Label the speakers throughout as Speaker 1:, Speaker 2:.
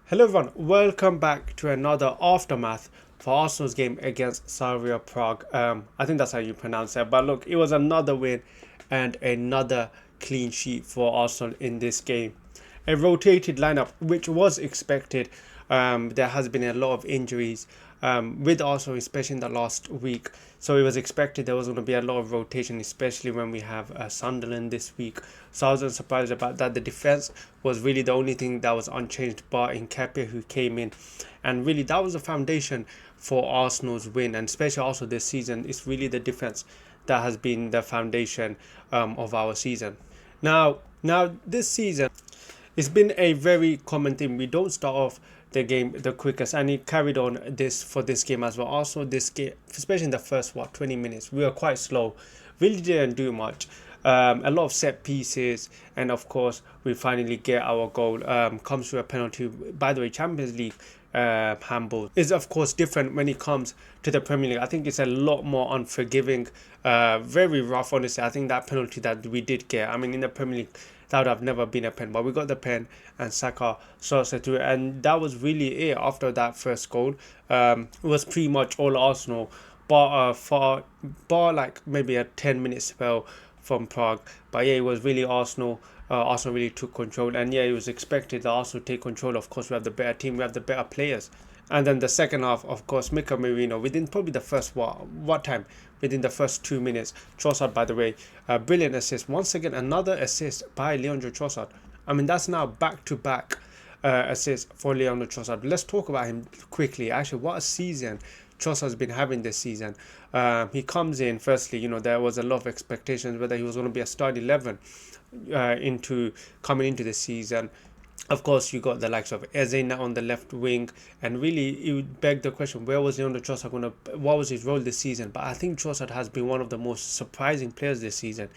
Speaker 1: Hello everyone, welcome back to another aftermath for Arsenal's game against Slavia Prague. I think that's how you pronounce it. But look, it was another win and another clean sheet for Arsenal in this game. A rotated lineup, which was expected. There has been a lot of injuries with Arsenal, especially in the last week. So it was expected there was going to be a lot of rotation, especially when we have Sunderland this week. So I wasn't surprised about that. The defense was really the only thing that was unchanged, bar Nketiah, who came in, and really that was the foundation for Arsenal's win, and especially also this season. It's really the defense that has been the foundation of our season. Now this season, it's been a very common thing. We don't start off the game the quickest, and it carried on this for this game as well. Also, this game, especially in the first 20 minutes, we were quite slow. Really didn't do much. A lot of set pieces, and of course, we finally get our goal. Comes through a penalty. By the way, Champions League handball is of course different when it comes to the Premier League. I think it's a lot more unforgiving, very rough. Honestly, I think that penalty that we did get. I mean, in the Premier League, that would have never been a pen, but we got the pen and Saka sorts it through, and that was really it. After that first goal, it was pretty much all Arsenal, but for bar like maybe a 10-minute spell from Prague. But yeah, it was really Arsenal. Arsenal really took control, and yeah, it was expected that Arsenal take control. Of course, we have the better team, we have the better players. And then the second half, of course, Saka and Merino, within probably the first, what time? Within the first 2 minutes. Trossard, by the way, brilliant assist. Once again, another assist by Leandro Trossard. I mean, that's now back-to-back assists for Leandro Trossard. Let's talk about him quickly. Actually, what a season Trossard's been having this season. He comes in, firstly, there was a lot of expectations whether he was going to be a start 11 coming into the season. Of course, you got the likes of Eze now on the left wing, and really it would beg the question: where was Leandro Trossard going to? What was his role this season? But I think Trossard has been one of the most surprising players this season.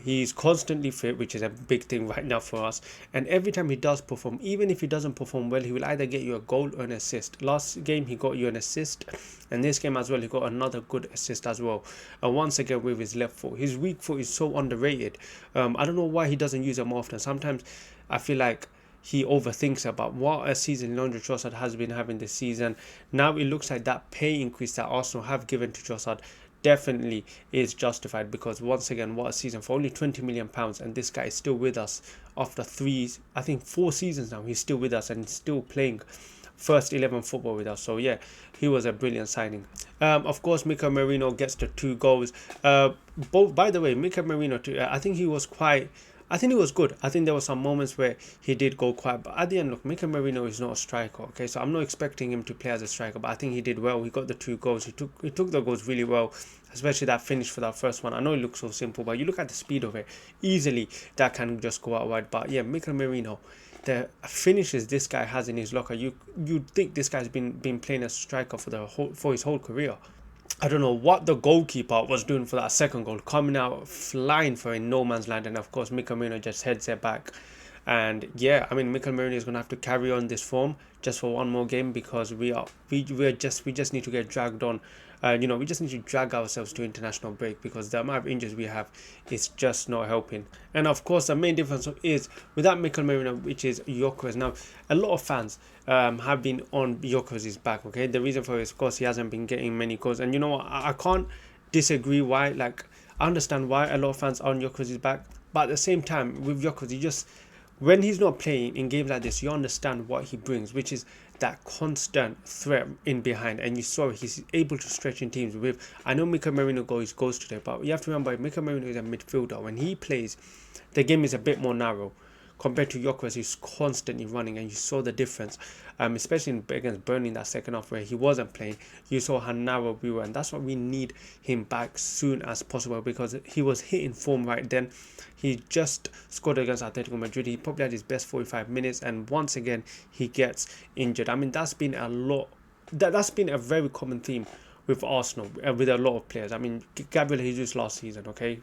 Speaker 1: He's constantly fit, which is a big thing right now for us. And every time he does perform, even if he doesn't perform well, he will either get you a goal or an assist. Last game he got you an assist, and this game as well he got another good assist as well. Once again with his left foot, his weak foot is so underrated. I don't know why he doesn't use it more often. Sometimes I feel like he overthinks about what a season Leandro Trossard has been having this season. Now it looks like that pay increase that Arsenal have given to Trossard definitely is justified, because once again, what a season for only £20 million, and this guy is still with us after I think 4 seasons now. He's still with us and still playing first 11 football with us. So yeah, he was a brilliant signing. Of course, Saka and Merino gets the 2 goals. Both, by the way, Saka and Merino, I think he was good. I think there were some moments where he did go quiet, but at the end, look, Saka and Merino is not a striker, okay? So I'm not expecting him to play as a striker, but I think he did well. He got the 2 goals. He took the goals really well, especially that finish for that first one. I know it looks so simple, but you look at the speed of it, easily that can just go out wide. But yeah, Saka and Merino, the finishes this guy has in his locker, you'd think this guy's been playing as a striker for his whole career. I don't know what the goalkeeper was doing for that second goal, coming out flying for a no man's land, and of course Saka and Merino just heads it back. And yeah, I mean, Saka and Merino is going to have to carry on this form just for one more game, because we just need to get dragged on. We just need to drag ourselves to international break, because the amount of injuries we have is just not helping. And of course, the main difference is without Saka and Merino, which is Gyökeres. Now, a lot of fans have been on Gyökeres' back. Okay, the reason for it is, of course, he hasn't been getting many goals, and you know what? I can't disagree why. Like, I understand why a lot of fans are on Gyökeres' back, but at the same time, with Gyökeres, when he's not playing in games like this, you understand what he brings, which is that constant threat in behind. And you saw he's able to stretch in teams with. I know Saka and Merino goes today, but you have to remember Saka and Merino is a midfielder. When he plays, the game is a bit more narrow compared to Gyökeres, who's constantly running, and you saw the difference, especially against Burnley in that second half where he wasn't playing. You saw how narrow we were, and that's why we need him back soon as possible, because he was hitting form right then. He just scored against Atletico Madrid. He probably had his best 45 minutes, and once again he gets injured. I mean, that's been a very common theme with Arsenal, with a lot of players. I mean, Gabriel Jesus last season, okay,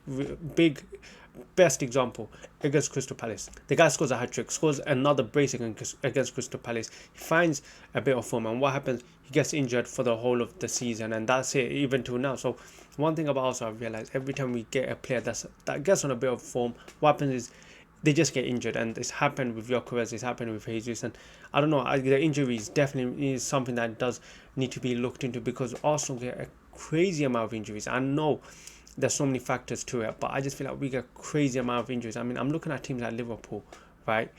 Speaker 1: best example against Crystal Palace. The guy scores a hat-trick, scores another brace against Crystal Palace. He finds a bit of form, and what happens? He gets injured for the whole of the season, and that's it, even till now. So one thing about Arsenal, I've realized every time we get a player that gets on a bit of form, what happens is they just get injured, and it's happened with Gyökeres, it's happened with Jesus, and I don't know. The injuries definitely is something that does need to be looked into, because Arsenal get a crazy amount of injuries. I know there's so many factors to it, but I just feel like we get a crazy amount of injuries. I mean, I'm looking at teams like Liverpool, right?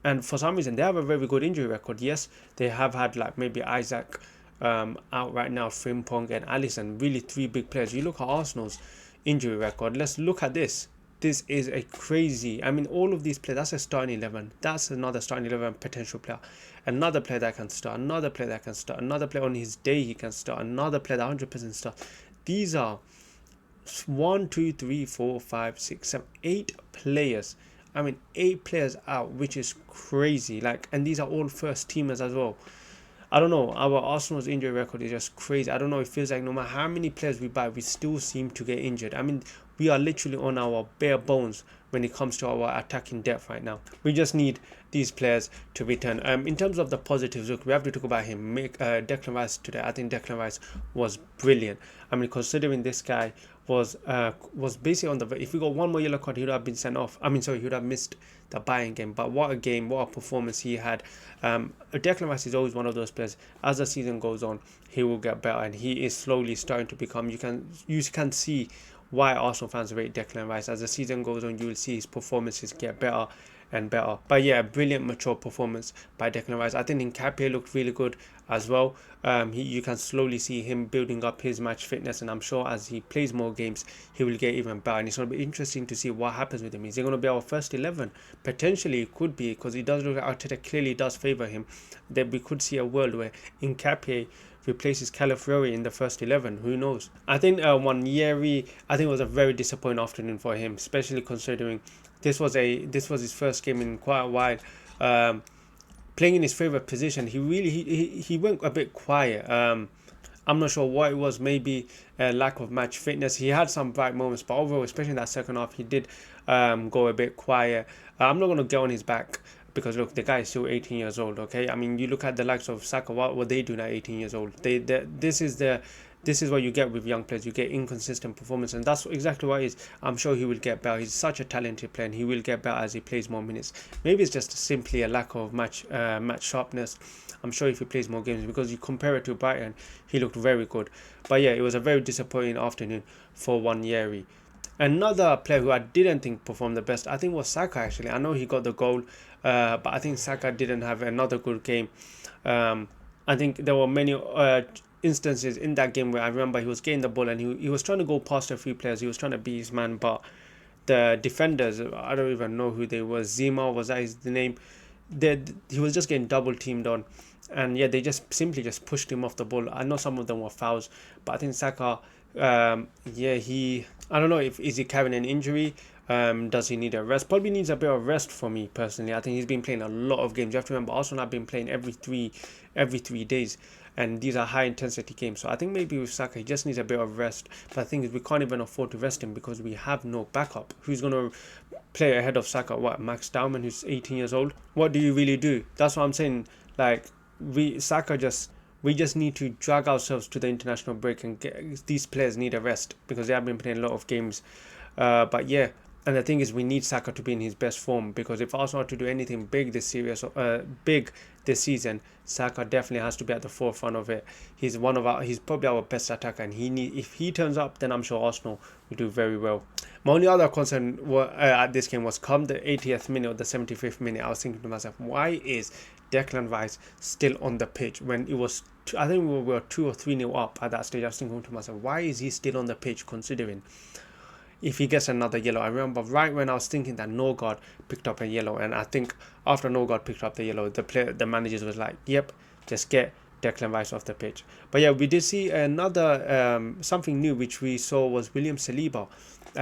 Speaker 1: And for some reason, they have a very good injury record. Yes, they have had like maybe Isaac out right now, Frimpong and Alisson, really three big players. You look at Arsenal's injury record. Let's look at this. This is a crazy. I mean, all of these players. That's a starting 11. That's another starting 11 potential player. Another player that can start. Another player that can start. Another player on his day he can start. Another player that 100% start. These are 1, 2, 3, 4, 5, 6, 7, 8 players. I mean, 8 players out, which is crazy. Like, and these are all first teamers as well. I don't know. Our Arsenal's injury record is just crazy. I don't know. It feels like no matter how many players we buy, we still seem to get injured. I mean, we are literally on our bare bones when it comes to our attacking depth right now. We just need these players to return. In terms of the positives, look, we have to talk about him. Declan Rice today. I think Declan Rice was brilliant. I mean, considering this guy was basically on the. If we got one more yellow card, he would have been sent off. I mean, sorry, he would have missed the Bayern game. But what a game, what a performance he had. Declan Rice is always one of those players. As the season goes on, he will get better, and he is slowly starting to become. You can see why Arsenal fans rate Declan Rice. As the season goes on, you will see his performances get better and better. But yeah, brilliant mature performance by Declan Rice. I think Nketiah looked really good as well. You can slowly see him building up his match fitness, and I'm sure as he plays more games, he will get even better. And it's going to be interesting to see what happens with him. Is he going to be our first 11? Potentially, it could be, because he does look like Arteta clearly does favour him. That we could see a world where Nketiah replaces Calafiori in the first 11. Who knows? I think Wannieri, I think it was a very disappointing afternoon for him, especially considering this was his first game in quite a while. Playing in his favourite position, he went a bit quiet. I'm not sure what it was. Maybe a lack of match fitness. He had some bright moments, but overall, especially in that second half, he did go a bit quiet. I'm not going to get on his back, because look, the guy is still 18 years old. Okay, I mean, you look at the likes of Saka. What were they doing at 18 years old? This is what you get with young players. You get inconsistent performance, and that's exactly what it is. I'm sure he will get better. He's such a talented player, and he will get better as he plays more minutes. Maybe it's just simply a lack of match sharpness. I'm sure if he plays more games, because you compare it to Brighton, he looked very good. But yeah, it was a very disappointing afternoon for Wannieri. Another player who I didn't think performed the best, I think, was Saka. Actually, I know he got the goal, but I think Saka didn't have another good game. I think there were many instances in that game where I remember he was getting the ball and he was trying to go past a few players. He was trying to beat his man, but the defenders, I don't even know who they were. Zima, was that his name? He was just getting double teamed on, and yeah, they just simply just pushed him off the ball. I know some of them were fouls, but I think Saka, I don't know if is he carrying an injury. Does he need a rest? Probably needs a bit of rest for me personally. I think he's been playing a lot of games. You have to remember, Arsenal have been playing every three days, and these are high intensity games. So I think maybe with Saka, he just needs a bit of rest. But the thing is, we can't even afford to rest him because we have no backup. Who's going to play ahead of Saka? What, Max Dowman, who's 18 years old? What do you really do? That's what I'm saying. Like, we just need to drag ourselves to the international break, and these players need a rest because they have been playing a lot of games. But yeah, and the thing is, we need Saka to be in his best form, because if Arsenal are to do anything big this season, Saka definitely has to be at the forefront of it. He's probably our best attacker, and if he turns up, then I'm sure Arsenal will do very well. My only other concern at this game was, come the 80th minute or the 75th minute, I was thinking to myself, why is Declan Rice still on the pitch when it was? I think we were 2 or 3-0 up at that stage. I was thinking to myself, why is he still on the pitch, considering if he gets another yellow? I remember right when I was thinking that Norgard picked up a yellow, and I think after Norgard picked up the yellow, the managers was like, yep, just get Declan Rice off the pitch. But yeah, we did see another something new, which we saw was William Saliba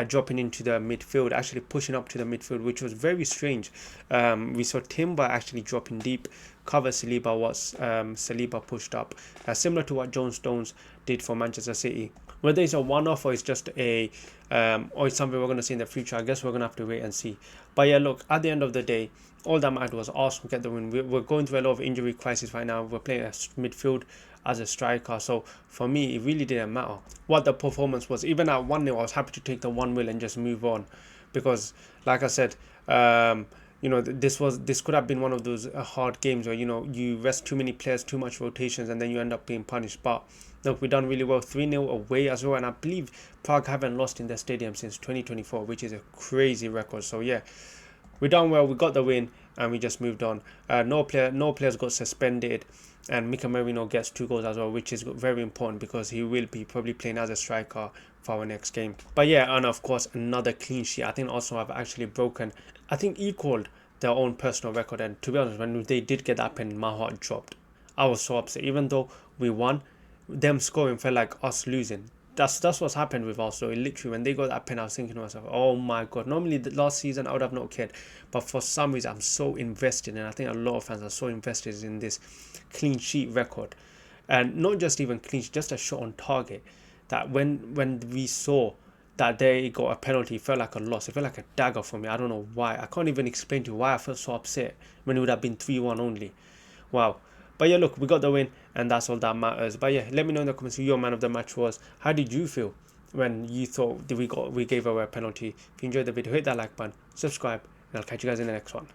Speaker 1: dropping into the midfield, actually pushing up to the midfield, which was very strange. We saw Timber actually dropping deep, cover Saliba, was Saliba pushed up, similar to what John Stones did for Manchester City. Whether it's a one-off or it's just or it's something we're going to see in the future, I guess we're going to have to wait and see. But yeah, look, at the end of the day, all that mattered was Arsenal get the win. We're going through a lot of injury crisis right now. We're playing a midfield as a striker, so for me, it really didn't matter what the performance was. Even at 1-0, I was happy to take the 1-0 and just move on. because, like I said, this could have been one of those hard games where you rest too many players, too much rotations, and then you end up being punished. But look, we done really well, 3-0 away as well, and I believe Prague haven't lost in their stadium since 2024, which is a crazy record. So yeah, we done well, we got the win, and we just moved on. No players got suspended, and Saka and Merino gets 2 goals as well, which is very important because he will be probably playing as a striker for our next game. But yeah, and of course another clean sheet. I think also have actually equaled their own personal record. And to be honest, when they did get that pen, my heart dropped. I was so upset. Even though we won, them scoring felt like us losing. That's what's happened with us. So literally, when they got that pen, I was thinking to myself, oh my god. Normally the last season I would have not cared, but for some reason I'm so invested, and I think a lot of fans are so invested in this clean sheet record. And not just even clean sheet, just a shot on target, that when we saw that they got a penalty, it felt like a loss. It felt like a dagger for me. I don't know why. I can't even explain to you why I felt so upset when it would have been 3-1 only. Wow. But yeah, look, we got the win, and that's all that matters. But yeah, let me know in the comments who your man of the match was. How did you feel when you thought that we gave away a penalty? If you enjoyed the video, hit that like button, subscribe, and I'll catch you guys in the next one.